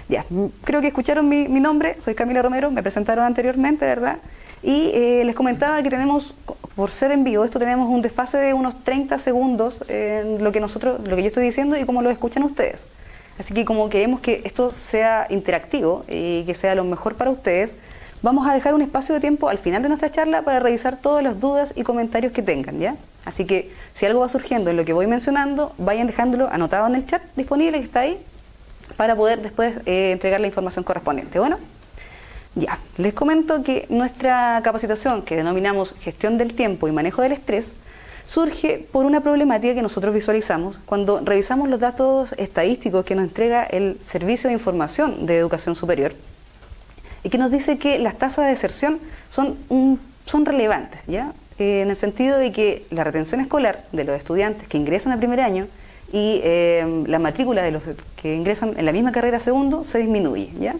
Ya, creo que escucharon mi nombre, soy Camila Romero, me presentaron anteriormente, ¿verdad? Y les comentaba que tenemos, por ser en vivo, esto tenemos un desfase de unos 30 segundos en lo que yo estoy diciendo y cómo lo escuchan ustedes. Así que como queremos que esto sea interactivo y que sea lo mejor para ustedes, vamos a dejar un espacio de tiempo al final de nuestra charla para revisar todas las dudas y comentarios que tengan, ¿ya? Así que si algo va surgiendo en lo que voy mencionando, vayan dejándolo anotado en el chat disponible que está ahí para poder después entregar la información correspondiente. Bueno, ya, les comento que nuestra capacitación, que denominamos Gestión del Tiempo y Manejo del Estrés, surge por una problemática que nosotros visualizamos cuando revisamos los datos estadísticos que nos entrega el Servicio de Información de Educación Superior y que nos dice que las tasas de deserción son relevantes, ¿ya? En el sentido de que la retención escolar de los estudiantes que ingresan al primer año y la matrícula de los que ingresan en la misma carrera segundo se disminuye, ¿ya?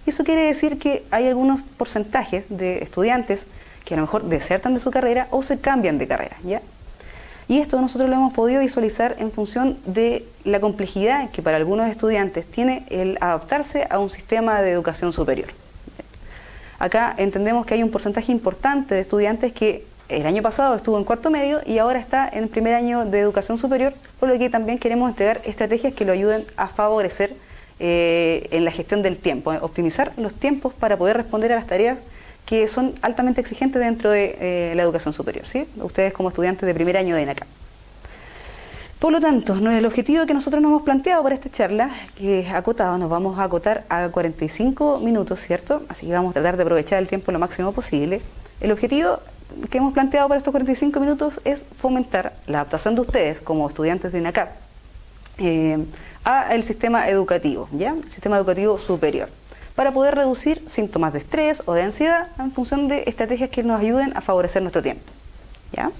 Y eso quiere decir que hay algunos porcentajes de estudiantes que a lo mejor desertan de su carrera o se cambian de carrera, ¿ya? Y esto nosotros lo hemos podido visualizar en función de la complejidad que para algunos estudiantes tiene el adaptarse a un sistema de educación superior. Acá entendemos que hay un porcentaje importante de estudiantes que el año pasado estuvo en cuarto medio y ahora está en el primer año de educación superior, por lo que también queremos entregar estrategias que lo ayuden a favorecer en la gestión del tiempo, optimizar los tiempos para poder responder a las tareas que son altamente exigentes dentro de la educación superior, ¿sí? Ustedes como estudiantes de primer año de ENACAP. Por lo tanto, el objetivo que nosotros nos hemos planteado para esta charla, que es acotado, nos vamos a acotar a 45 minutos, ¿cierto? Así que vamos a tratar de aprovechar el tiempo lo máximo posible. El objetivo que hemos planteado para estos 45 minutos es fomentar la adaptación de ustedes como estudiantes de ENACAP a el sistema educativo, ¿ya? El sistema educativo superior, para poder reducir síntomas de estrés o de ansiedad en función de estrategias que nos ayuden a favorecer nuestro tiempo, ¿ya?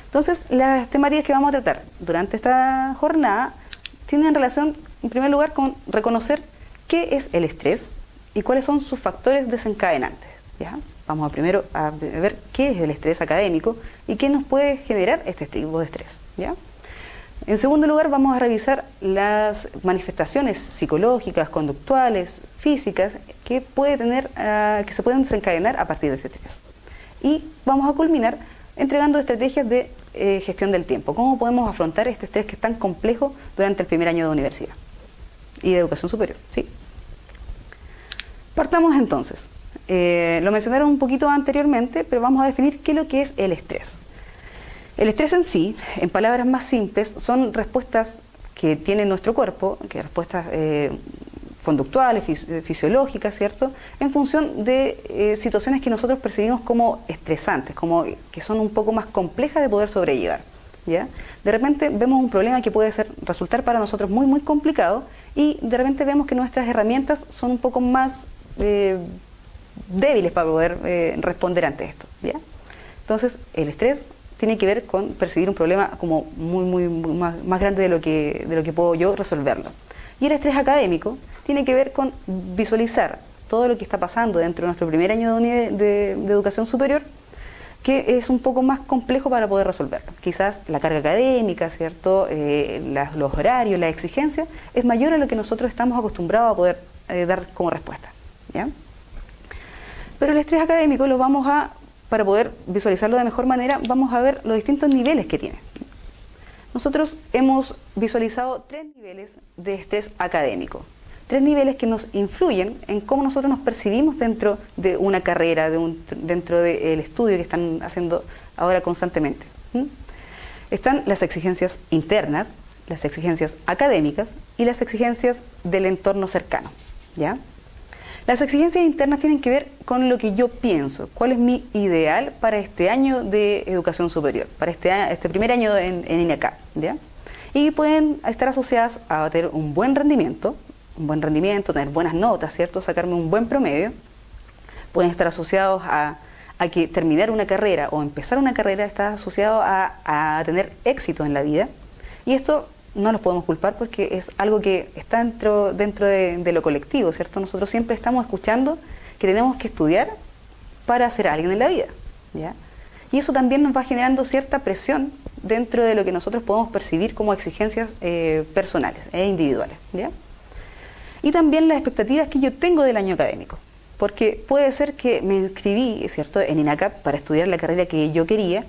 Entonces, las temáticas que vamos a tratar durante esta jornada tienen relación, en primer lugar, con reconocer qué es el estrés y cuáles son sus factores desencadenantes, ¿ya? Vamos primero a ver qué es el estrés académico y qué nos puede generar este tipo de estrés, ¿ya? En segundo lugar, vamos a revisar las manifestaciones psicológicas, conductuales, físicas que que se pueden desencadenar a partir de este estrés. Y vamos a culminar entregando estrategias de gestión del tiempo. ¿Cómo podemos afrontar este estrés que es tan complejo durante el primer año de universidad y de educación superior? ¿Sí? Partamos entonces. Lo mencionaron un poquito anteriormente, pero vamos a definir qué es lo que es el estrés. El estrés en sí, en palabras más simples, son respuestas que tiene nuestro cuerpo, que respuestas conductuales, fisiológicas, ¿cierto?, en función de situaciones que nosotros percibimos como estresantes, como que son un poco más complejas de poder sobrellevar, ¿ya? De repente vemos un problema que puede resultar para nosotros muy, muy complicado y de repente vemos que nuestras herramientas son un poco más débiles para poder responder ante esto, ¿ya? Entonces, el estrés tiene que ver con percibir un problema como muy más grande de lo que puedo yo resolverlo. Y el estrés académico tiene que ver con visualizar todo lo que está pasando dentro de nuestro primer año de educación superior, que es un poco más complejo para poder resolverlo. Quizás la carga académica, ¿cierto?, los horarios, la exigencia, es mayor a lo que nosotros estamos acostumbrados a poder dar como respuesta, ¿ya? Pero el estrés académico para poder visualizarlo de mejor manera, vamos a ver los distintos niveles que tiene. Nosotros hemos visualizado 3 niveles de estrés académico. 3 niveles que nos influyen en cómo nosotros nos percibimos dentro de una carrera, dentro del estudio que están haciendo ahora constantemente. Están las exigencias internas, las exigencias académicas y las exigencias del entorno cercano, ¿ya? Las exigencias internas tienen que ver con lo que yo pienso, cuál es mi ideal para este año de educación superior, para este primer año en ENACAP, ¿ya? Y pueden estar asociadas a tener un buen rendimiento, tener buenas notas, ¿cierto?, sacarme un buen promedio. Pueden estar asociados a que terminar una carrera o empezar una carrera está asociado a tener éxito en la vida. Y esto no los podemos culpar porque es algo que está dentro de lo colectivo, ¿cierto? Nosotros siempre estamos escuchando que tenemos que estudiar para ser alguien en la vida, ¿ya? Y eso también nos va generando cierta presión dentro de lo que nosotros podemos percibir como exigencias personales e individuales, ¿ya? y también las expectativas que yo tengo del año académico. Porque puede ser que me inscribí, ¿cierto?, en INACAP para estudiar la carrera que yo quería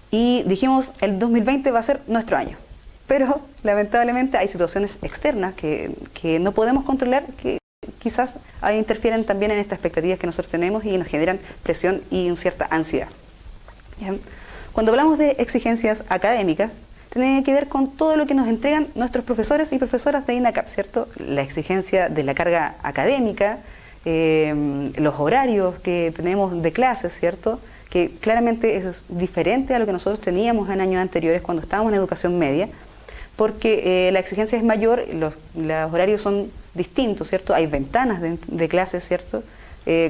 y dijimos el 2020 va a ser nuestro año. Pero lamentablemente hay situaciones externas que no podemos controlar, que quizás interfieren también en estas expectativas que nosotros tenemos y nos generan presión y una cierta ansiedad. ¿Bien? Cuando hablamos de exigencias académicas, tiene que ver con todo lo que nos entregan nuestros profesores y profesoras de INACAP, ¿cierto? La exigencia de la carga académica, los horarios que tenemos de clases, ¿cierto?, que claramente es diferente a lo que nosotros teníamos en años anteriores cuando estábamos en educación media, porque la exigencia es mayor, los horarios son distintos, ¿cierto? Hay ventanas de clases, ¿cierto?,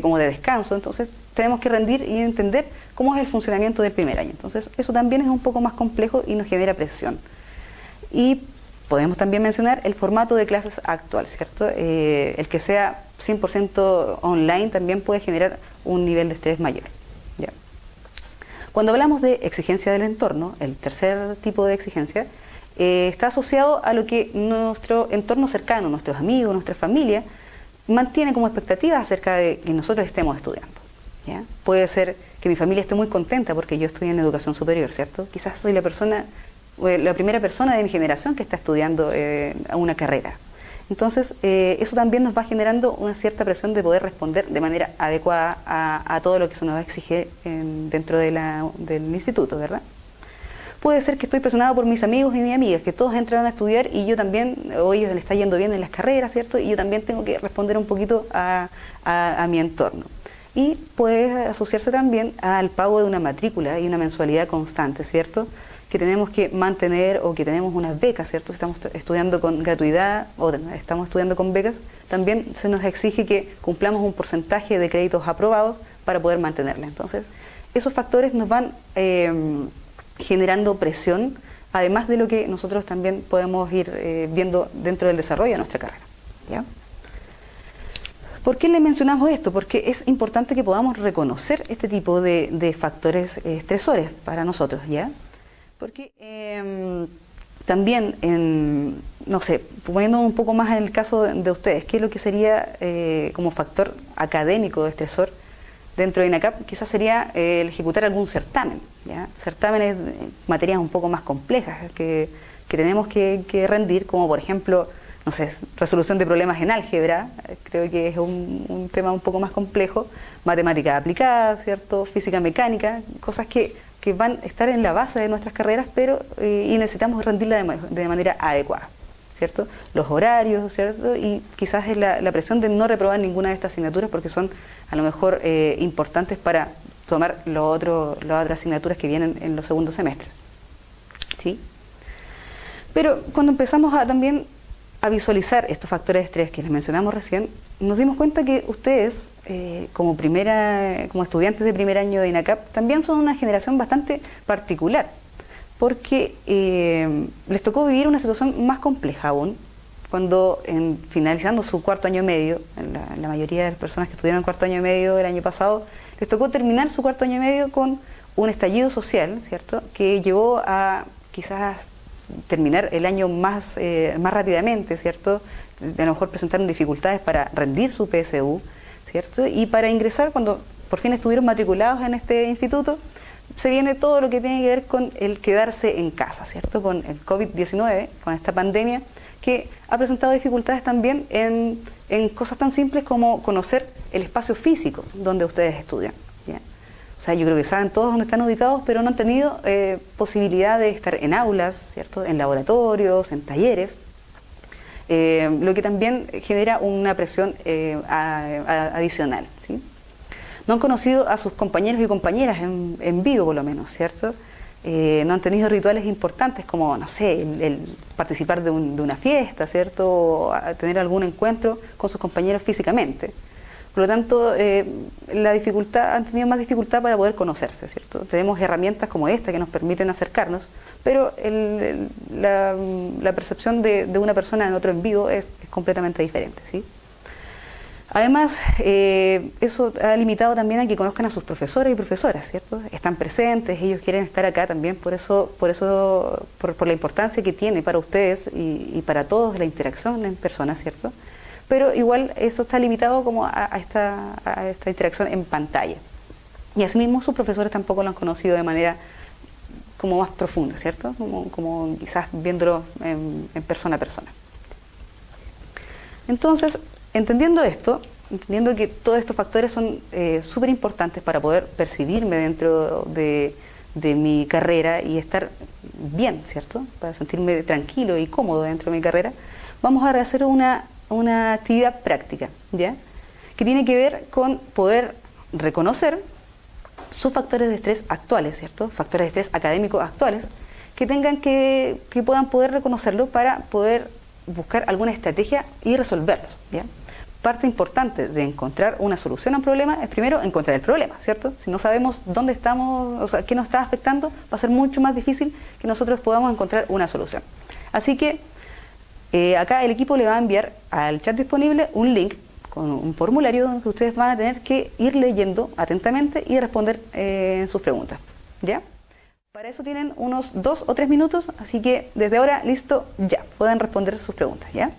como de descanso, entonces tenemos que rendir y entender cómo es el funcionamiento del primer año. Entonces eso también es un poco más complejo y nos genera presión. Y podemos también mencionar el formato de clases actual, ¿cierto? El que sea 100% online también puede generar un nivel de estrés mayor. ¿Ya? Cuando hablamos de exigencia del entorno, el tercer tipo de exigencia, está asociado a lo que nuestro entorno cercano, nuestros amigos, nuestra familia, mantiene como expectativa acerca de que nosotros estemos estudiando. ¿Ya? Puede ser que mi familia esté muy contenta porque yo estoy en educación superior, ¿cierto? Quizás soy la primera persona de mi generación que está estudiando una carrera. Entonces, eso también nos va generando una cierta presión de poder responder de manera adecuada a todo lo que se nos exige dentro del instituto, ¿verdad? Puede ser que estoy presionado por mis amigos y mis amigas, que todos entraron a estudiar y yo también, o ellos les está yendo bien en las carreras, ¿cierto? Y yo también tengo que responder un poquito a mi entorno. Y puede asociarse también al pago de una matrícula y una mensualidad constante, ¿cierto?, que tenemos que mantener, o que tenemos unas becas, ¿cierto? Si estamos estudiando con gratuidad o estamos estudiando con becas, también se nos exige que cumplamos un porcentaje de créditos aprobados para poder mantenerla. Entonces, esos factores nos van generando presión, además de lo que nosotros también podemos ir viendo dentro del desarrollo de nuestra carrera. ¿Ya? ¿Por qué le mencionamos esto? Porque es importante que podamos reconocer este tipo de factores estresores para nosotros, ¿ya? Porque también, no sé, poniendo un poco más en el caso de ustedes, ¿qué es lo que sería como factor académico de estresor dentro de INACAP? Quizás sería el ejecutar algún certamen, ¿ya? Certámenes, materias un poco más complejas que tenemos que rendir, como por ejemplo, no sé, resolución de problemas en álgebra, creo que es un tema un poco más complejo, matemática aplicada, ¿cierto?, física mecánica, cosas que van a estar en la base de nuestras carreras, pero y necesitamos rendirla de manera adecuada, ¿cierto? Los horarios, ¿cierto? Y quizás es la presión de no reprobar ninguna de estas asignaturas porque son a lo mejor importantes para tomar las otras asignaturas que vienen en los segundos semestres, ¿sí? Pero cuando empezamos también a visualizar estos factores de estrés que les mencionamos recién, nos dimos cuenta que ustedes, como estudiantes de primer año de INACAP, también son una generación bastante particular, porque les tocó vivir una situación más compleja aún, cuando finalizando su cuarto año medio, la mayoría de las personas que estudiaron cuarto año medio el año pasado, les tocó terminar su cuarto año medio con un estallido social, ¿cierto?, que llevó a quizás terminar el año más rápidamente, ¿cierto? A lo mejor presentaron dificultades para rendir su PSU, ¿cierto? Y para ingresar, cuando por fin estuvieron matriculados en este instituto, se viene todo lo que tiene que ver con el quedarse en casa, ¿cierto? Con el COVID-19, con esta pandemia, que ha presentado dificultades también en cosas tan simples como conocer el espacio físico donde ustedes estudian, ¿ya? O sea, yo creo que saben todos dónde están ubicados, pero no han tenido posibilidad de estar en aulas, ¿cierto?, en laboratorios, en talleres, lo que también genera una presión adicional, ¿sí? No han conocido a sus compañeros y compañeras en vivo, por lo menos, ¿cierto? No han tenido rituales importantes como, no sé, el participar de una fiesta, ¿cierto?, o tener algún encuentro con sus compañeros físicamente. Por lo tanto, han tenido más dificultad para poder conocerse, ¿cierto? Tenemos herramientas como esta que nos permiten acercarnos, pero la percepción de una persona en otro en vivo es completamente diferente, ¿sí? Además, eso ha limitado también a que conozcan a sus profesores y profesoras, ¿cierto? Están presentes, ellos quieren estar acá también, por la importancia que tiene para ustedes y para todos la interacción en persona, ¿cierto? pero igual eso está limitado como a esta interacción en pantalla. Y asimismo sus profesores tampoco lo han conocido de manera como más profunda, ¿cierto? Como quizás viéndolo en persona a persona. Entonces, entendiendo esto, entendiendo que todos estos factores son súper importantes para poder percibirme dentro de mi carrera y estar bien, ¿cierto? Para sentirme tranquilo y cómodo dentro de mi carrera, vamos a hacer una actividad práctica, ¿ya? Que tiene que ver con poder reconocer sus factores de estrés actuales, ¿cierto? Factores de estrés académicos actuales, que puedan poder reconocerlo para poder buscar alguna estrategia y resolverlos, ¿ya? Parte importante de encontrar una solución a un problema es primero encontrar el problema, ¿cierto? Si no sabemos dónde estamos, o sea, qué nos está afectando, va a ser mucho más difícil que nosotros podamos encontrar una solución. Así que acá el equipo le va a enviar al chat disponible un link con un formulario donde ustedes van a tener que ir leyendo atentamente y responder sus preguntas, ¿ya? Para eso tienen unos 2 o 3 minutos, así que desde ahora, listo, ya, pueden responder sus preguntas, ¿ya?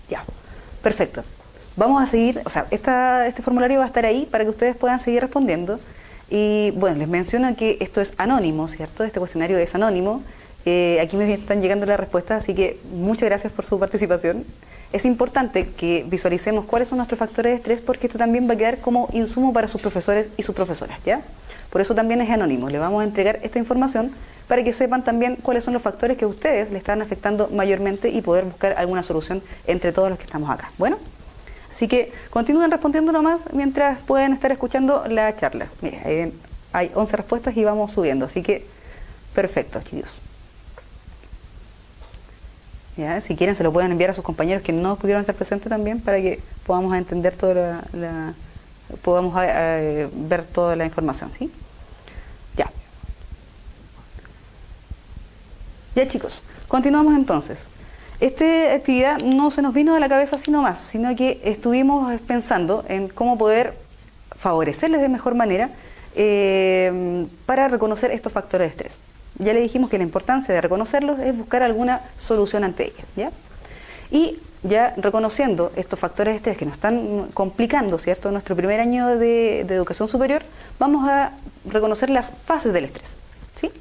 Ya, perfecto. Vamos a seguir, o sea, este formulario va a estar ahí para que ustedes puedan seguir respondiendo. Y bueno, les menciono que esto es anónimo, ¿cierto? Este cuestionario es anónimo. Aquí me están llegando las respuestas, así que muchas gracias por su participación. Es importante que visualicemos cuáles son nuestros factores de estrés porque esto también va a quedar como insumo para sus profesores y sus profesoras, ¿ya? Por eso también es anónimo. Le vamos a entregar esta información para que sepan también cuáles son los factores que a ustedes le están afectando mayormente y poder buscar alguna solución entre todos los que estamos acá. Bueno, Así que continúen respondiendo nomás mientras pueden estar escuchando la charla. Mire, hay 11 respuestas y vamos subiendo, así que perfecto, chicos. Ya, si quieren se lo pueden enviar a sus compañeros que no pudieron estar presentes también para que podamos entender toda podamos ver toda la información, ¿sí? Ya. Ya, chicos, continuamos entonces. Esta actividad no se nos vino a la cabeza así nomás, sino que estuvimos pensando en cómo poder favorecerles de mejor manera para reconocer estos factores de estrés. Ya le dijimos que la importancia de reconocerlos es buscar alguna solución ante ellas, ¿ya? Y ya reconociendo estos factores de estrés que nos están complicando, ¿cierto?, nuestro primer año de educación superior, vamos a reconocer las fases del estrés, ¿sí?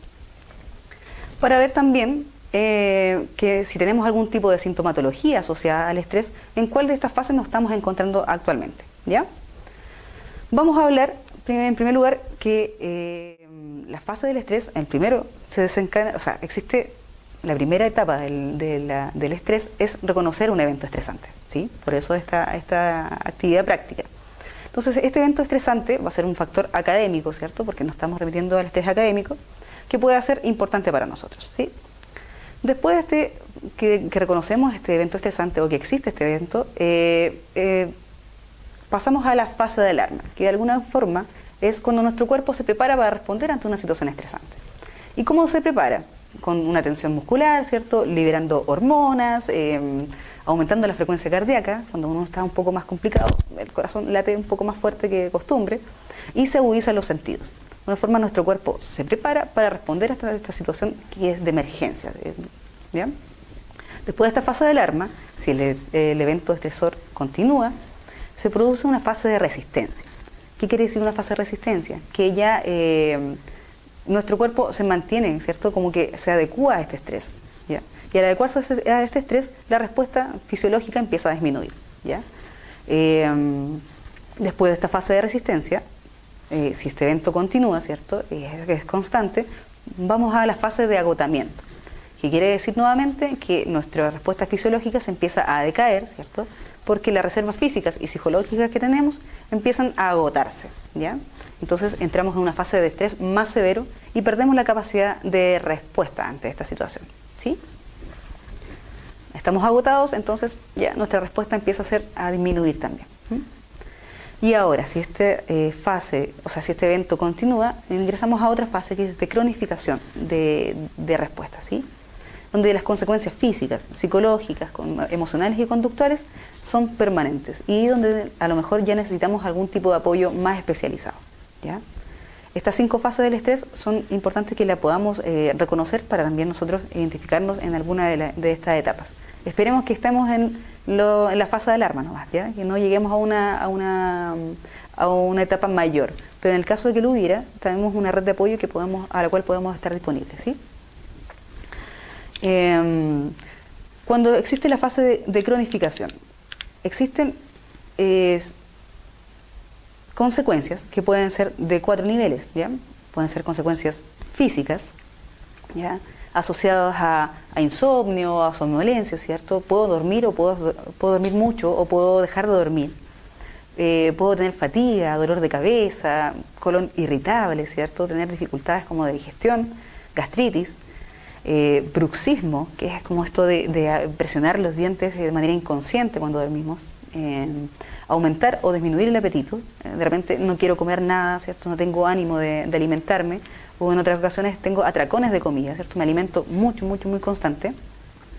Para ver también que si tenemos algún tipo de sintomatología asociada al estrés, en cuál de estas fases nos estamos encontrando actualmente, ¿ya? Vamos a hablar, en primer lugar, que la fase del estrés, en primero, se desencadena, o sea, existe la primera etapa del estrés es reconocer un evento estresante, ¿sí? Por eso esta actividad práctica. Entonces, este evento estresante va a ser un factor académico, ¿cierto? Porque nos estamos remitiendo al estrés académico, que puede ser importante para nosotros, ¿sí? Después de que reconocemos este evento estresante o que existe este evento, pasamos a la fase de alarma, que de alguna forma es cuando nuestro cuerpo se prepara para responder ante una situación estresante. ¿Y cómo se prepara? Con una tensión muscular, ¿cierto? Liberando hormonas, aumentando la frecuencia cardíaca, cuando uno está un poco más complicado, el corazón late un poco más fuerte que de costumbre, y se agudizan los sentidos. De una forma nuestro cuerpo se prepara para responder a esta situación que es de emergencia, ¿ya? Después de esta fase de alarma, si el evento estresor continúa, se produce una fase de resistencia. ¿Qué quiere decir una fase de resistencia? Que ya nuestro cuerpo se mantiene, ¿cierto? Como que se adecúa a este estrés, ¿ya? Y al adecuarse a este estrés, la respuesta fisiológica empieza a disminuir, ¿ya? Después de esta fase de resistencia, si este evento continúa, ¿cierto?, es constante, vamos a la fase de agotamiento, que quiere decir nuevamente que nuestra respuesta fisiológica se empieza a decaer, ¿cierto?, porque las reservas físicas y psicológicas que tenemos empiezan a agotarse, ¿ya? Entonces entramos en una fase de estrés más severo y perdemos la capacidad de respuesta ante esta situación, ¿sí? Estamos agotados, entonces ya nuestra respuesta empieza a disminuir también. Y ahora, si esta fase, o sea, si este evento continúa, ingresamos a otra fase que es de cronificación de respuesta, ¿sí? Donde las consecuencias físicas, psicológicas, emocionales y conductuales son permanentes y donde a lo mejor ya necesitamos algún tipo de apoyo más especializado, ¿ya? Estas 5 fases del estrés son importantes que la podamos reconocer para también nosotros identificarnos en alguna de estas etapas. Esperemos que estemos en la fase de alarma nomás, ¿ya? Que no lleguemos a una etapa mayor, pero en el caso de que lo hubiera, tenemos una red de apoyo a la cual podemos estar disponibles, ¿sí? Cuando existe la fase de cronificación, existen consecuencias que pueden ser de 4 niveles, ¿ya? Pueden ser consecuencias físicas, ¿ya?, asociadas a insomnio, a somnolencia, ¿cierto? Puedo dormir o puedo dormir mucho o puedo dejar de dormir. Puedo tener fatiga, dolor de cabeza, colon irritable, ¿cierto? Tener dificultades como de digestión, gastritis, bruxismo, que es como esto de presionar los dientes de manera inconsciente cuando dormimos, aumentar o disminuir el apetito, de repente no quiero comer nada, ¿cierto? No tengo ánimo de alimentarme, o en otras ocasiones tengo atracones de comida, ¿cierto? Me alimento muy constante.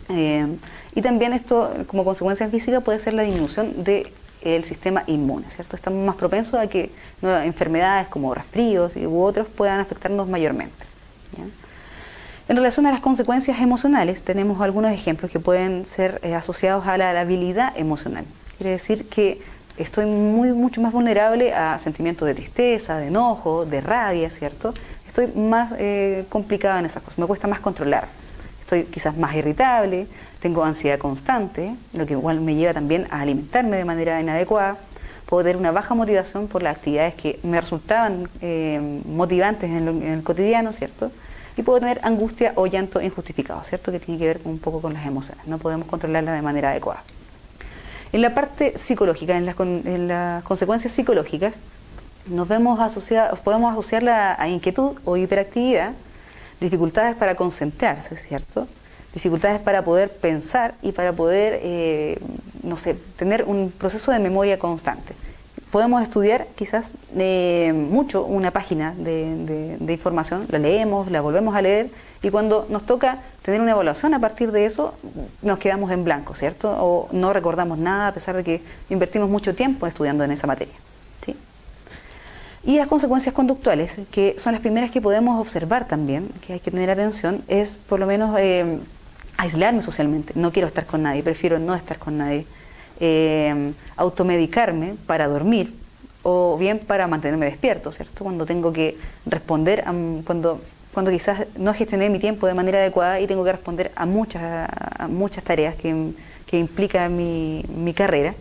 Y también esto, como consecuencia física, puede ser la disminución del sistema inmune, ¿cierto? Estamos más propensos a que enfermedades como resfríos u otros puedan afectarnos mayormente, ¿ya? En relación a las consecuencias emocionales, tenemos algunos ejemplos que pueden ser asociados a la habilidad emocional. Quiere decir que estoy mucho más vulnerable a sentimientos de tristeza, de enojo, de rabia, ¿cierto? Estoy más complicada en esas cosas, me cuesta más controlar. Estoy quizás más irritable, tengo ansiedad constante, lo que igual me lleva también a alimentarme de manera inadecuada. Puedo tener una baja motivación por las actividades que me resultaban motivantes en el cotidiano, ¿cierto? Y puedo tener angustia o llanto injustificado, ¿cierto? Que tiene que ver un poco con las emociones, no podemos controlarlas de manera adecuada. En la parte psicológica, en las consecuencias psicológicas, podemos asociarla a inquietud o hiperactividad, dificultades para concentrarse, ¿cierto? Dificultades para poder pensar y para poder, no sé, tener un proceso de memoria constante. Podemos estudiar quizás mucho una página de información, la leemos, la volvemos a leer y cuando nos toca tener una evaluación a partir de eso, nos quedamos en blanco, ¿cierto? O no recordamos nada a pesar de que invertimos mucho tiempo estudiando en esa materia, ¿sí? Y las consecuencias conductuales, que son las primeras que podemos observar también, que hay que tener atención, es por lo menos aislarme socialmente. No quiero estar con nadie, prefiero no estar con nadie. Automedicarme para dormir o bien para mantenerme despierto, ¿cierto? Cuando tengo que responder, cuando quizás no gestioné mi tiempo de manera adecuada y tengo que responder a muchas tareas que implica mi carrera.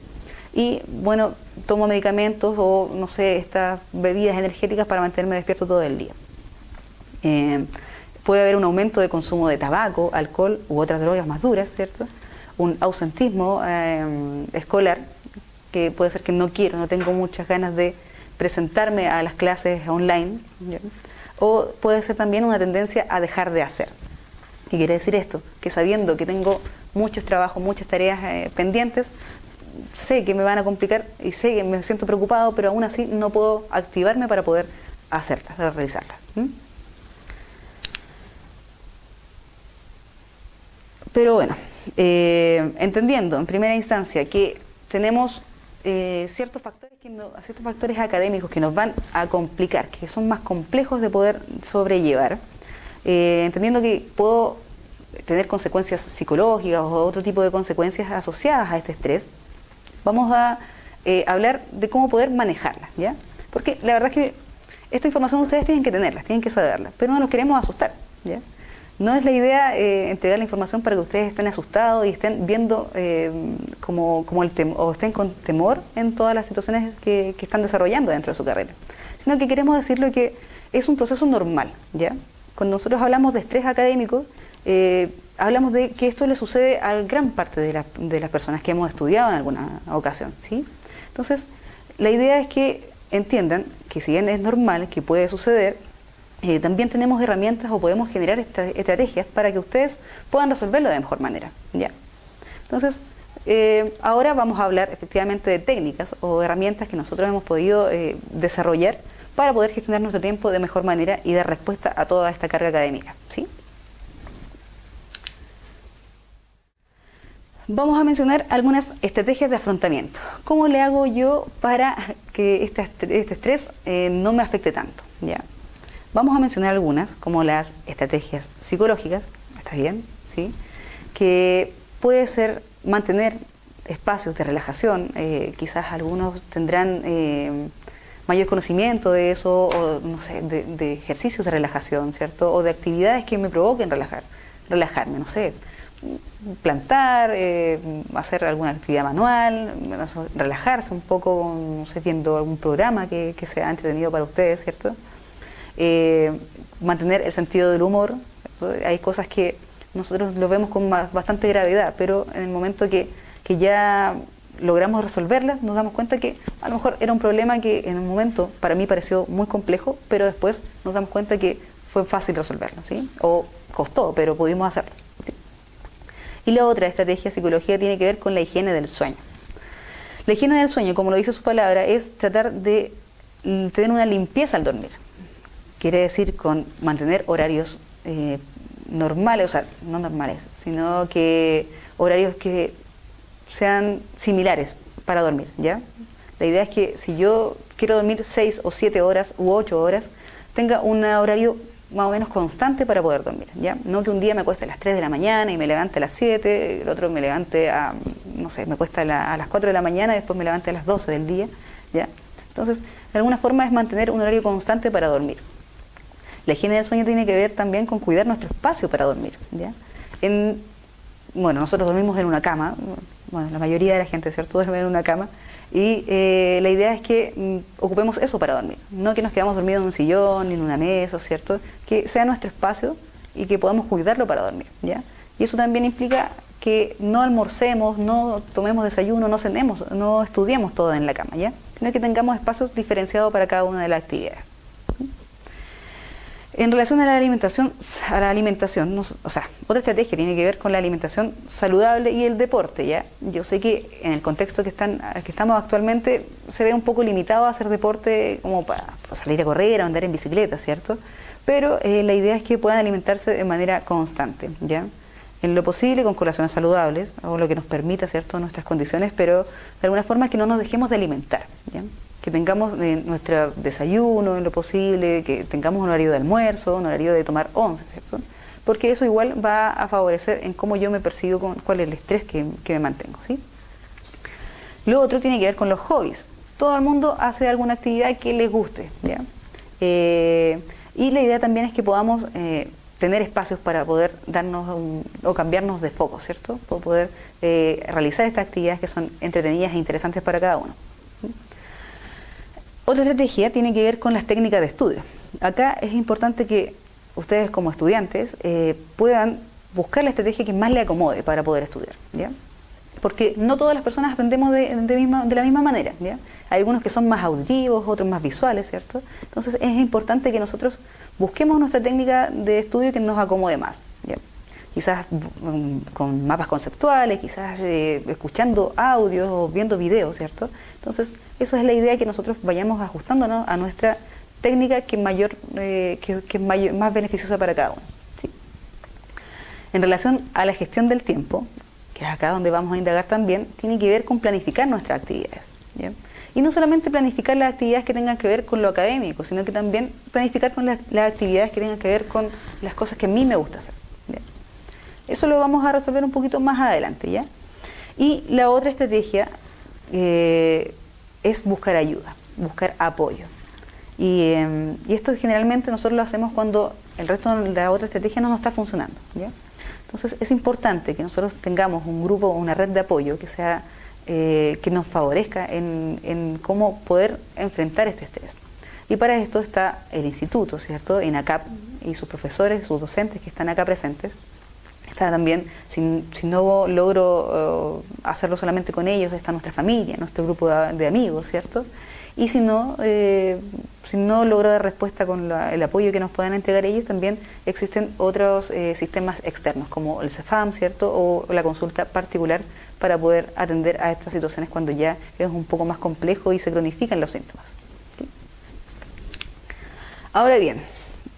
Y bueno, tomo medicamentos o no sé, estas bebidas energéticas para mantenerme despierto todo el día. Puede haber un aumento de consumo de tabaco, alcohol u otras drogas más duras, ¿cierto? Un ausentismo escolar, que puede ser que no tengo muchas ganas de presentarme a las clases online, ¿ya? O puede ser también una tendencia a dejar de hacer. ¿Qué quiere decir esto? Que sabiendo que tengo muchos trabajos, muchas tareas pendientes, sé que me van a complicar y sé que me siento preocupado, pero aún así no puedo activarme para poder hacerlas, realizarlas. Pero bueno, entendiendo en primera instancia que tenemos ciertos factores académicos que nos van a complicar, que son más complejos de poder sobrellevar, entendiendo que puedo tener consecuencias psicológicas o otro tipo de consecuencias asociadas a este estrés, vamos a hablar de cómo poder manejarlas, ¿ya? Porque la verdad es que esta información ustedes tienen que tenerlas, tienen que saberlas, pero no los queremos asustar, ¿ya? No es la idea entregar la información para que ustedes estén asustados y estén viendo o estén con temor en todas las situaciones que están desarrollando dentro de su carrera, sino que queremos decirle que es un proceso normal, ¿ya? Cuando nosotros hablamos de estrés académico, hablamos de que esto le sucede a gran parte de las personas que hemos estudiado en alguna ocasión, ¿sí? Entonces, la idea es que entiendan que si bien es normal que puede suceder, también tenemos herramientas o podemos generar estrategias para que ustedes puedan resolverlo de mejor manera, ¿ya? Entonces, ahora vamos a hablar efectivamente de técnicas o herramientas que nosotros hemos podido desarrollar para poder gestionar nuestro tiempo de mejor manera y dar respuesta a toda esta carga académica, ¿sí? Vamos a mencionar algunas estrategias de afrontamiento. ¿Cómo le hago yo para que este estrés no me afecte tanto, ¿ya? Vamos a mencionar algunas, como las estrategias psicológicas, ¿está bien? ¿Sí? Que puede ser mantener espacios de relajación, quizás algunos tendrán mayor conocimiento de eso, o no sé, de ejercicios de relajación, ¿cierto? O de actividades que me provoquen relajarme, no sé, plantar, hacer alguna actividad manual, relajarse un poco, no sé, viendo algún programa que sea entretenido para ustedes, ¿cierto? Mantener el sentido del humor. Hay cosas que nosotros lo vemos con bastante gravedad, pero en el momento que ya logramos resolverlas, nos damos cuenta que a lo mejor era un problema que en el momento para mí pareció muy complejo, pero después nos damos cuenta que fue fácil resolverlo, ¿sí? O costó, pero pudimos hacerlo, ¿sí? Y la otra estrategia psicológica tiene que ver con la higiene del sueño. La higiene del sueño, como lo dice su palabra, es tratar de tener una limpieza al dormir. Quiere decir con mantener horarios normales, o sea, no normales, sino que horarios que sean similares para dormir, ¿ya? La idea es que si yo quiero dormir 6 o 7 horas u 8 horas, tenga un horario más o menos constante para poder dormir, ¿ya? No que un día me acueste a las 3 de la mañana y me levante a las 7, el otro me levante no sé, me acuesta a las 4 de la mañana y después me levante a las 12 del día, ¿ya? Entonces, de alguna forma es mantener un horario constante para dormir. La higiene del sueño tiene que ver también con cuidar nuestro espacio para dormir, ¿ya? Bueno, nosotros dormimos en una cama, bueno, la mayoría de la gente, ¿cierto?, duerme en una cama, y la idea es que ocupemos eso para dormir, no que nos quedamos dormidos en un sillón ni en una mesa, ¿cierto?, que sea nuestro espacio y que podamos cuidarlo para dormir, ¿ya? Y eso también implica que no almorcemos, no tomemos desayuno, no cenemos, no estudiemos todo en la cama, ¿ya? Sino que tengamos espacios diferenciados para cada una de las actividades. En relación a la alimentación, o sea, otra estrategia tiene que ver con la alimentación saludable y el deporte, ¿ya? Yo sé que en el contexto que estamos actualmente se ve un poco limitado a hacer deporte como para salir a correr o andar en bicicleta, ¿cierto? Pero la idea es que puedan alimentarse de manera constante, ¿ya? En lo posible con colaciones saludables, o lo que nos permita, ¿cierto?, nuestras condiciones, pero de alguna forma es que no nos dejemos de alimentar, ¿ya? Que tengamos nuestro desayuno en lo posible, que tengamos un horario de almuerzo, un horario de tomar once, ¿cierto? Porque eso igual va a favorecer en cómo yo me percibo, cuál es el estrés que me mantengo, ¿sí? Lo otro tiene que ver con los hobbies. Todo el mundo hace alguna actividad que les guste, ¿ya? Y la idea también es que podamos tener espacios para poder darnos o cambiarnos de foco, ¿cierto? Para poder realizar estas actividades que son entretenidas e interesantes para cada uno. Otra estrategia tiene que ver con las técnicas de estudio. Acá es importante que ustedes como estudiantes puedan buscar la estrategia que más les acomode para poder estudiar, ¿ya? Porque no todas las personas aprendemos de la misma manera, ¿ya? Hay algunos que son más auditivos, otros más visuales, ¿cierto? Entonces es importante que nosotros busquemos nuestra técnica de estudio que nos acomode más, ¿ya? Quizás con mapas conceptuales, quizás escuchando audios o viendo videos, ¿cierto? Entonces, eso es la idea, que nosotros vayamos ajustándonos a nuestra técnica que es más beneficiosa para cada uno, ¿sí? En relación a la gestión del tiempo, que es acá donde vamos a indagar también, tiene que ver con planificar nuestras actividades, ¿ya? Y no solamente planificar las actividades que tengan que ver con lo académico, sino que también planificar con las actividades que tengan que ver con las cosas que a mí me gusta hacer, ¿ya? Eso lo vamos a resolver un poquito más adelante, ¿ya? Y la otra estrategia es buscar ayuda, buscar apoyo. Y esto generalmente nosotros lo hacemos cuando el resto de la otra estrategia no nos está funcionando, ¿ya? Entonces es importante que nosotros tengamos un grupo, una red de apoyo que sea que nos favorezca en cómo poder enfrentar este estrés. Y para esto está el instituto, ¿cierto? ENACAP y sus profesores, sus docentes que están acá presentes. Está también, si no logro hacerlo solamente con ellos, está nuestra familia, nuestro grupo de amigos, ¿cierto? Y si no logro dar respuesta con el apoyo que nos puedan entregar ellos, también existen otros sistemas externos, como el CEFAM, ¿cierto? O la consulta particular para poder atender a estas situaciones cuando ya es un poco más complejo y se cronifican los síntomas, ¿sí? Ahora bien,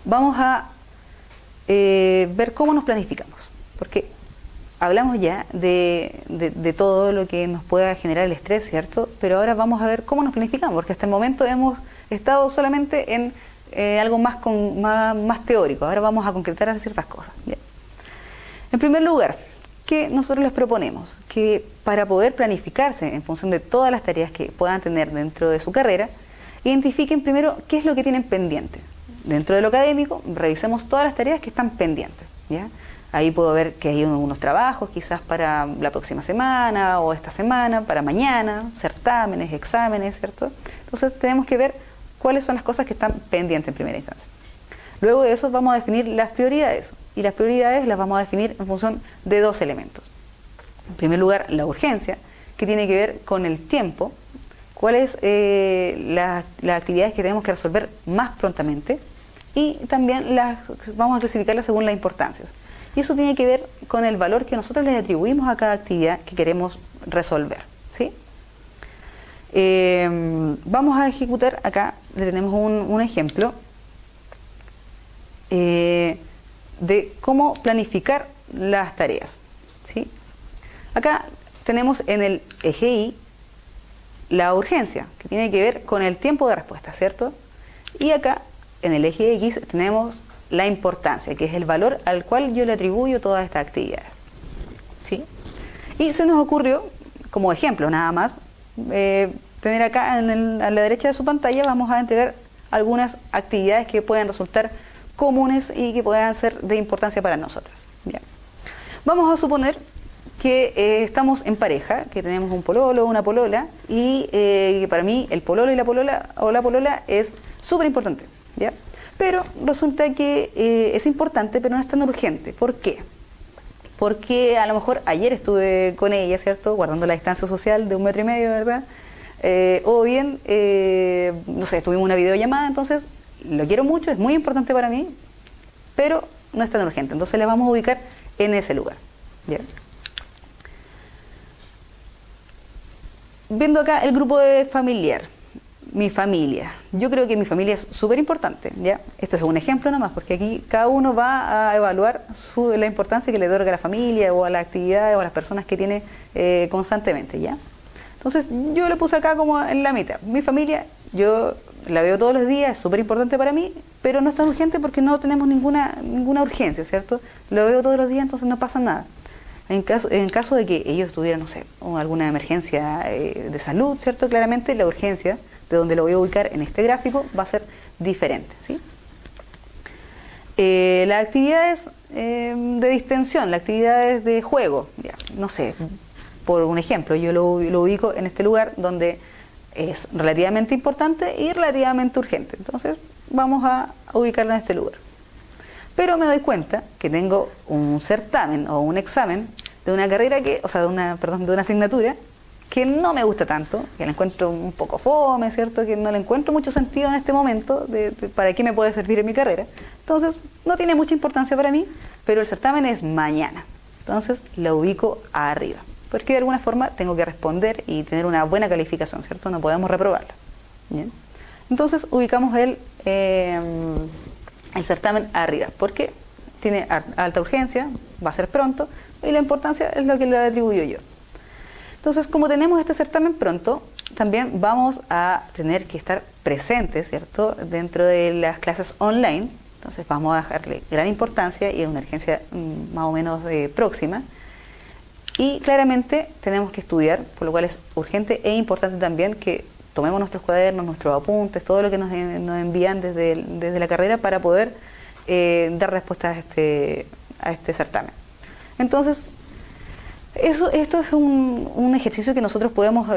vamos a ver cómo nos planificamos, porque hablamos ya de todo lo que nos pueda generar el estrés, ¿cierto? Pero ahora vamos a ver cómo nos planificamos, porque hasta el momento hemos estado solamente en algo más teórico. Ahora vamos a concretar ciertas cosas, ¿ya? En primer lugar, ¿qué nosotros les proponemos? Que para poder planificarse en función de todas las tareas que puedan tener dentro de su carrera, identifiquen primero qué es lo que tienen pendiente. Dentro de lo académico, revisemos todas las tareas que están pendientes, ¿ya? Ahí puedo ver que hay unos trabajos quizás para la próxima semana o esta semana, para mañana, certámenes, exámenes, ¿cierto? Entonces tenemos que ver cuáles son las cosas que están pendientes en primera instancia. Luego de eso vamos a definir las prioridades, y las prioridades las vamos a definir en función de dos elementos. En primer lugar, la urgencia, que tiene que ver con el tiempo, cuáles las actividades que tenemos que resolver más prontamente, y también vamos a clasificarlas según las importancias. Y eso tiene que ver con el valor que nosotros les atribuimos a cada actividad que queremos resolver, ¿sí? Vamos a ejecutar, acá le tenemos un ejemplo de cómo planificar las tareas, ¿sí? Acá tenemos en el eje Y la urgencia, que tiene que ver con el tiempo de respuesta, ¿cierto? Y acá en el eje X tenemos la importancia, que es el valor al cual yo le atribuyo todas estas actividades, ¿sí? Y se nos ocurrió, como ejemplo nada más, tener acá a la derecha de su pantalla, vamos a entregar algunas actividades que puedan resultar comunes y que puedan ser de importancia para nosotros, ¿ya? Vamos a suponer que estamos en pareja, que tenemos un pololo o una polola, y que para mí el pololo y la polola es súper importante, ¿ya? Pero resulta que es importante, pero no es tan urgente. ¿Por qué? porque a lo mejor ayer estuve con ella, ¿cierto? Guardando la distancia social de 1,5 metros, ¿verdad? O bien, no sé, tuvimos una videollamada, entonces lo quiero mucho, es muy importante para mí, pero no es tan urgente, entonces le vamos a ubicar en ese lugar. ¿Ya? Viendo acá el grupo de familiar, mi familia. Yo creo que mi familia es súper importante, ¿ya? Esto es un ejemplo nomás, porque aquí cada uno va a evaluar la importancia que le otorga a la familia o a las actividades o a las personas que tiene constantemente, ¿ya? Entonces yo lo puse acá como en la mitad. Mi familia, yo la veo todos los días, es súper importante para mí, pero no es tan urgente porque no tenemos ninguna urgencia, ¿cierto? Lo veo todos los días, entonces no pasa nada. En caso de que ellos tuvieran, no sé, alguna emergencia de salud, ¿cierto? Claramente la urgencia, de donde lo voy a ubicar en este gráfico, va a ser diferente, ¿sí? Las actividades de distensión, las actividades de juego, ya, no sé, por un ejemplo, yo lo ubico en este lugar donde es relativamente importante y relativamente urgente. Entonces, vamos a ubicarlo en este lugar. Pero me doy cuenta que tengo un certamen o un examen de una carrera de una asignatura que no me gusta tanto, que la encuentro un poco fome, ¿cierto? Que no le encuentro mucho sentido en este momento para qué me puede servir en mi carrera. Entonces, no tiene mucha importancia para mí, pero el certamen es mañana. Entonces, lo ubico arriba, porque de alguna forma tengo que responder y tener una buena calificación, ¿cierto? No podemos reprobarlo. ¿Bien? Entonces, ubicamos el certamen arriba, porque tiene alta urgencia, va a ser pronto, y la importancia es lo que le atribuyo yo. Entonces, como tenemos este certamen pronto, también vamos a tener que estar presentes, ¿cierto?, dentro de las clases online. Entonces, vamos a dejarle gran importancia y es una urgencia más o menos próxima. Y claramente tenemos que estudiar, por lo cual es urgente e importante también que tomemos nuestros cuadernos, nuestros apuntes, todo lo que nos envían desde la carrera para poder dar respuesta a este certamen. Entonces, esto es un ejercicio que nosotros podemos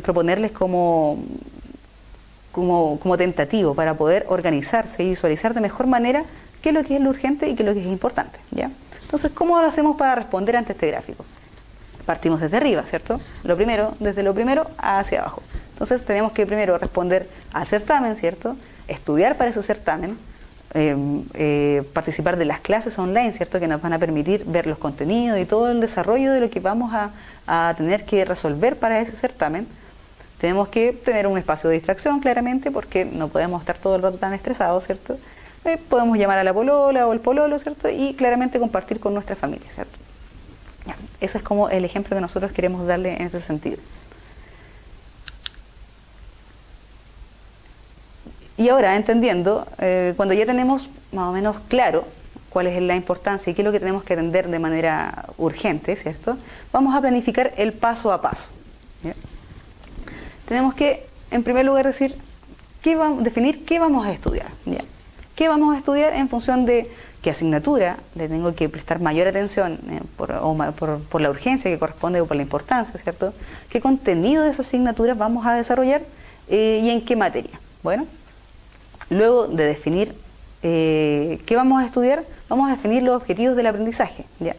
proponerles como tentativo para poder organizarse y visualizar de mejor manera qué es lo que es lo urgente y qué es lo que es importante, ¿ya? Entonces, ¿cómo lo hacemos para responder ante este gráfico? Partimos desde arriba, ¿cierto? Desde lo primero hacia abajo. Entonces tenemos que primero responder al certamen, ¿cierto? Estudiar para ese certamen, participar de las clases online, ¿cierto? Que nos van a permitir ver los contenidos y todo el desarrollo de lo que vamos a tener que resolver para ese certamen. Tenemos que tener un espacio de distracción, claramente, porque no podemos estar todo el rato tan estresados, ¿cierto? Podemos llamar a la polola o el pololo, ¿cierto? Y claramente compartir con nuestra familia, ¿cierto? Ya, ese es como el ejemplo que nosotros queremos darle en ese sentido. Y ahora, entendiendo, cuando ya tenemos más o menos claro cuál es la importancia y qué es lo que tenemos que atender de manera urgente, ¿cierto? Vamos a planificar el paso a paso, ¿ya? Tenemos que, en primer lugar, definir qué vamos a estudiar, ¿ya? ¿Qué vamos a estudiar en función de qué asignatura le tengo que prestar mayor atención por la urgencia que corresponde o por la importancia, ¿cierto? ¿Qué contenido de esa asignatura vamos a desarrollar y en qué materia? Bueno, luego de definir qué vamos a estudiar, vamos a definir los objetivos del aprendizaje, ¿ya?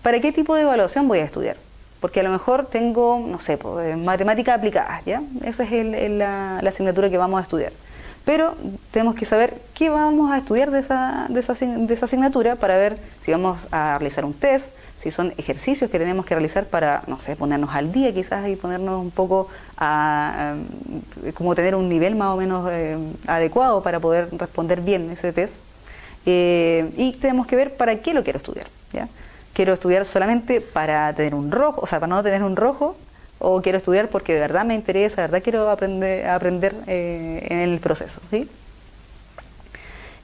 ¿Para qué tipo de evaluación voy a estudiar? Porque a lo mejor tengo, no sé, matemáticas aplicadas, ¿ya? Esa es la asignatura que vamos a estudiar. Pero tenemos que saber qué vamos a estudiar de esa asignatura para ver si vamos a realizar un test, si son ejercicios que tenemos que realizar para, no sé, ponernos al día quizás y ponernos un poco como tener un nivel más o menos adecuado para poder responder bien ese test. Y tenemos que ver para qué lo quiero estudiar, ¿ya? ¿Quiero estudiar solamente para tener un rojo, o sea, para no tener un rojo? ¿O quiero estudiar porque de verdad me interesa, de verdad quiero aprender en el proceso, ¿sí?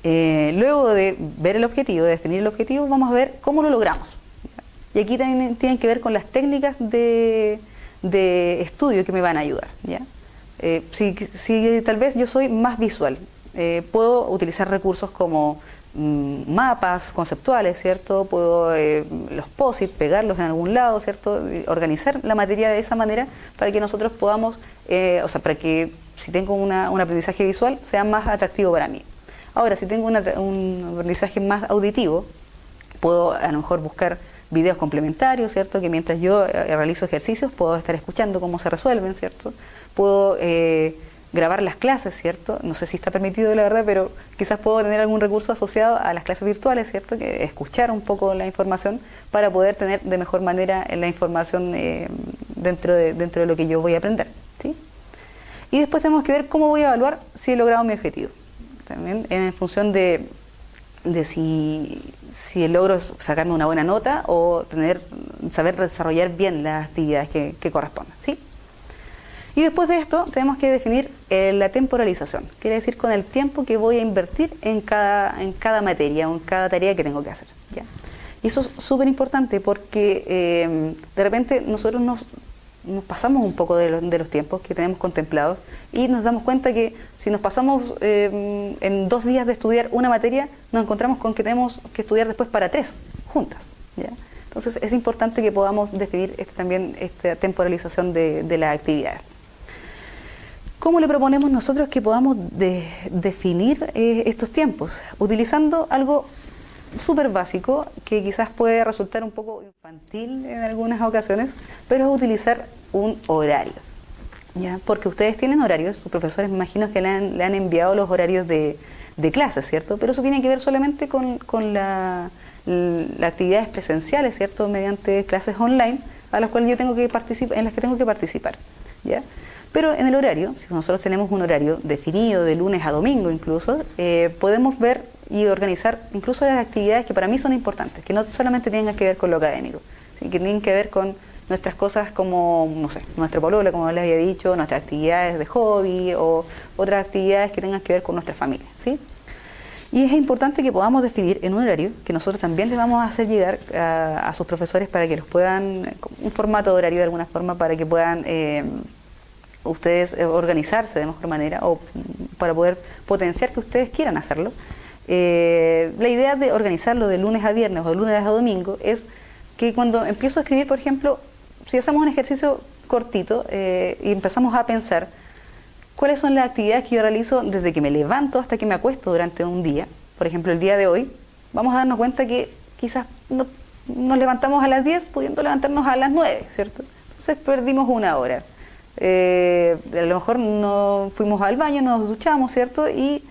Luego de ver el objetivo, de definir el objetivo, vamos a ver cómo lo logramos, ¿ya? Y aquí también tienen que ver con las técnicas de estudio que me van a ayudar, ¿ya? Si tal vez yo soy más visual, puedo utilizar recursos como mapas conceptuales, ¿cierto? Puedo los POSIT, pegarlos en algún lado, ¿cierto? Organizar la materia de esa manera para que nosotros podamos, para que si tengo un aprendizaje visual sea más atractivo para mí. Ahora, si tengo un aprendizaje más auditivo, puedo a lo mejor buscar videos complementarios, ¿cierto? Que mientras yo realizo ejercicios puedo estar escuchando cómo se resuelven, ¿cierto? Puedo grabar las clases, ¿cierto? No sé si está permitido, la verdad, pero quizás puedo tener algún recurso asociado a las clases virtuales, ¿cierto? Que escuchar un poco la información para poder tener de mejor manera la información dentro de lo que yo voy a aprender, ¿sí? Y después tenemos que ver cómo voy a evaluar si he logrado mi objetivo. También en función de si logro sacarme una buena nota o saber desarrollar bien las actividades que correspondan, ¿sí? Y después de esto tenemos que definir la temporalización, quiere decir con el tiempo que voy a invertir en cada materia o en cada tarea que tengo que hacer, ¿ya? Y eso es súper importante porque de repente nosotros nos pasamos un poco de los tiempos que tenemos contemplados y nos damos cuenta que si nos pasamos en 2 días de estudiar una materia, nos encontramos con que tenemos que estudiar después para 3 juntas, ¿ya? Entonces es importante que podamos definir también esta temporalización de las actividades. ¿Cómo le proponemos nosotros que podamos definir estos tiempos? Utilizando algo súper básico, que quizás puede resultar un poco infantil en algunas ocasiones, pero es utilizar un horario, ¿ya? Porque ustedes tienen horarios, sus profesores me imagino que le han enviado los horarios de clases, ¿cierto? Pero eso tiene que ver solamente con las actividades presenciales, ¿cierto? Mediante clases online a las cuales yo tengo que participar, en las que tengo que participar, ¿ya? Pero en el horario, si nosotros tenemos un horario definido de lunes a domingo incluso, podemos ver y organizar incluso las actividades que para mí son importantes, que no solamente tengan que ver con lo académico, sino que tienen que ver con nuestras cosas como, no sé, nuestra polola, como les había dicho, nuestras actividades de hobby o otras actividades que tengan que ver con nuestra familia, ¿sí? Y es importante que podamos definir en un horario que nosotros también les vamos a hacer llegar a sus profesores para que los puedan, un formato de horario de alguna forma, para que puedan ustedes organizarse de mejor manera o para poder potenciar que ustedes quieran hacerlo. La idea de organizarlo de lunes a viernes o de lunes a domingo es que cuando empiezo a escribir, por ejemplo, si hacemos un ejercicio cortito y empezamos a pensar cuáles son las actividades que yo realizo desde que me levanto hasta que me acuesto durante un día, por ejemplo el día de hoy, vamos a darnos cuenta que quizás nos levantamos a las 10 pudiendo levantarnos a las 9, ¿cierto? Entonces perdimos 1 hora. A lo mejor no fuimos al baño, nos duchamos, ¿cierto? Y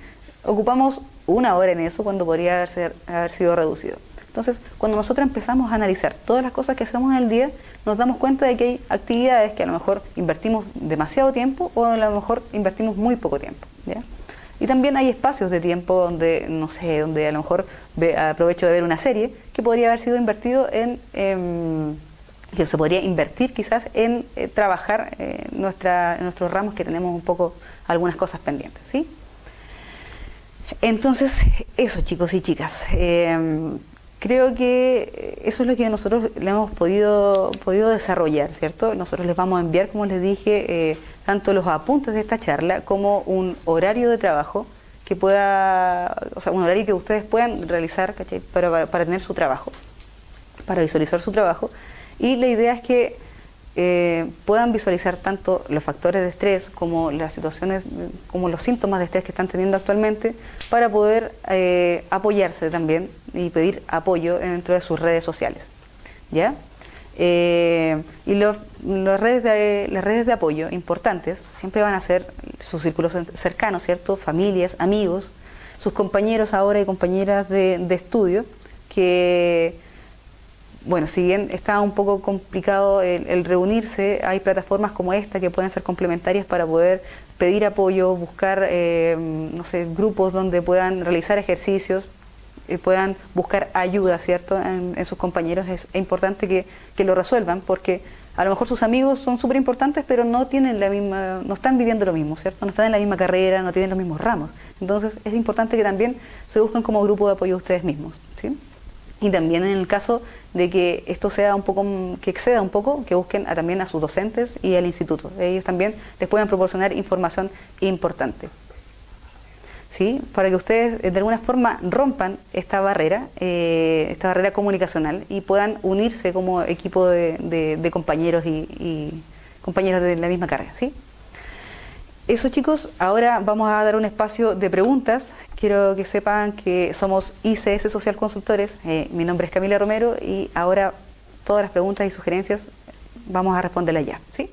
ocupamos 1 hora en eso cuando podría haber sido reducido. Entonces, cuando nosotros empezamos a analizar todas las cosas que hacemos en el día, nos damos cuenta de que hay actividades que a lo mejor invertimos demasiado tiempo o a lo mejor invertimos muy poco tiempo, ¿ya? Y también hay espacios de tiempo donde, no sé, donde a lo mejor aprovecho de ver una serie que podría haber sido invertido que se podría invertir quizás en trabajar en nuestros ramos que tenemos un poco algunas cosas pendientes, ¿sí? Entonces, eso, chicos y chicas, creo que eso es lo que nosotros le hemos podido desarrollar, ¿cierto? Nosotros les vamos a enviar, como les dije, tanto los apuntes de esta charla como un horario de trabajo que pueda, o sea, un horario que ustedes puedan realizar, ¿cachai? Para tener su trabajo, para visualizar su trabajo. Y la idea es que puedan visualizar tanto los factores de estrés como las situaciones, como los síntomas de estrés que están teniendo actualmente para poder apoyarse también y pedir apoyo dentro de sus redes sociales, ¿ya? Y las redes de apoyo importantes siempre van a ser sus círculos cercanos, ¿cierto? Familias, amigos, sus compañeros ahora y compañeras de estudio que... Bueno, si bien está un poco complicado el reunirse, hay plataformas como esta que pueden ser complementarias para poder pedir apoyo, buscar, no sé, grupos donde puedan realizar ejercicios, puedan buscar ayuda, ¿cierto?, en sus compañeros. Es importante que lo resuelvan porque a lo mejor sus amigos son súper importantes, pero no tienen no están viviendo lo mismo, ¿cierto? No están en la misma carrera, no tienen los mismos ramos. Entonces es importante que también se busquen como grupo de apoyo ustedes mismos, ¿sí? Y también en el caso de que esto sea un poco, que exceda un poco, que busquen también a sus docentes y al instituto. Ellos también les pueden proporcionar información importante, ¿sí? Para que ustedes de alguna forma rompan esta barrera comunicacional y puedan unirse como equipo de compañeros y compañeros de la misma carrera, ¿sí? Eso, chicos, ahora vamos a dar un espacio de preguntas. Quiero que sepan que somos ICS Social Consultores. Mi nombre es Camila Romero y ahora todas las preguntas y sugerencias vamos a responderlas ya, ¿sí?